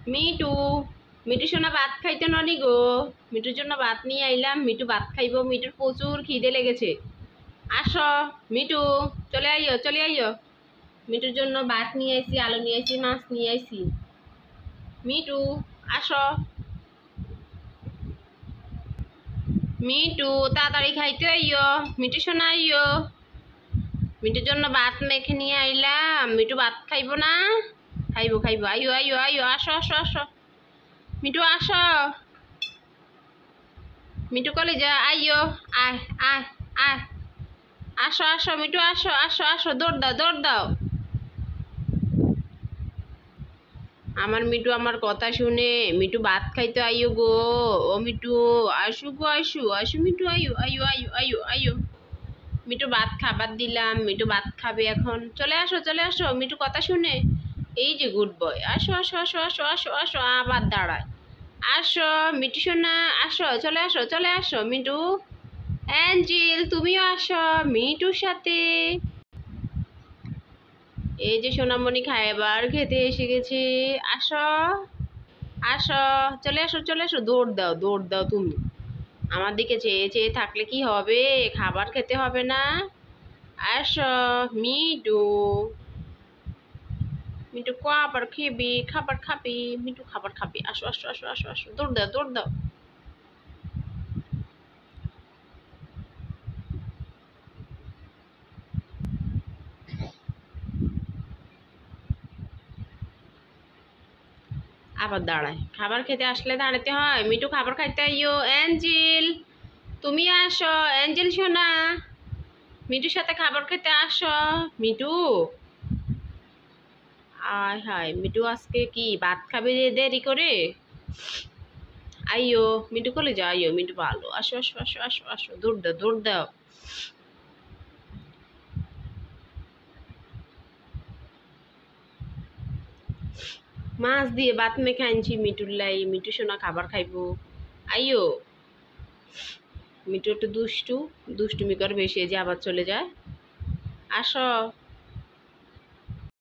Me too, me too সোনা ভাত খাইতে ননি গো। মিটুর জন্য ভাত নিয়ে আইলাম, মিটু ভাত খাইব। মিটুর প্রচুর খিদে লেগেছে। আসো মিটু, চলে আইও চলে আইও। মিটুর জন্য ভাত নিয়ে আইছি, আলু নিয়ে আইছি, মাছ নিয়ে আইছি। মিটু আসো। মিটু তাড়াতাড়ি খাইতে আইও। মিটু সোনা আইও। মিটুর জন্য ভাত মেখে নিয়ে আইলাম। মিটু ভাত খাইব না? খাইব খাইব, আইও আইও আইও, আসো আসো আসো। মিটু আসো। মিটু কলেজা আইও। আয় আয় আয়, আসো আসো মিটু, আসো আসো আসো, দৌড় দাও দৌড় দাও। আমার মিটু আমার কথা শুনে। মিটু ভাত খাইতে আইও গো। ও মিটু, আসু গো আসু আসু মিটু, আইও আইও আইও আইও আইও। মিটু ভাত খাবার দিলাম, মিটু ভাত খাবে এখন। চলে আসো চলে আসো, মিটু কথা শুনে। এই যে গুড বয়, আসো আসো আসো আসো আসো আসো, আবার দাঁড়ায়। আসো মিটু সোনা, আসো চলে আসো চলে আসো মিটু। অ্যাঞ্জেল তুমিও আসো মিটুর সাথে। এই যে সোনামণি খাবার খেতে এসে গেছে। আসো আসো, চলে আসো চলে আসো, দৌড় দাও দৌড় দাও তুমি। আমার দিকে চেয়ে চেয়ে থাকলে কি হবে? খাবার খেতে হবে না? আসো মিটু। মিটু খাবার খেবি, খাবার খাবি মিটু, খাবার খাবি। আসো আসো আসো আসো আসো, দৌড় দাও দৌড় দাও। আবার দাঁড়ায়। খাবার খেতে আসলে দাঁড়াতে হয়। মিটু খাবার খাইতে আইও। অ্যাঞ্জেল তুমি আসো, অ্যাঞ্জেল সোনা, মিটুর সাথে খাবার খেতে আসো। মিটু, আয় হায়, মিটু আজকে কি ভাত খাবে দেরি করে? আইও মিটু কলে যাও, আইও মিটু ভালো, আসো আসো আসো আসো আসো, দৌড় দাও দৌড় দাও। মাছ দিয়ে ভাত মেখে আনছি মিটুর লাই। মিটু সোনা খাবার খাইবো। আইও। মিটু একটু দুষ্টু, দুষ্টুমি করে বেশি, যে আবার চলে যায়। আসো।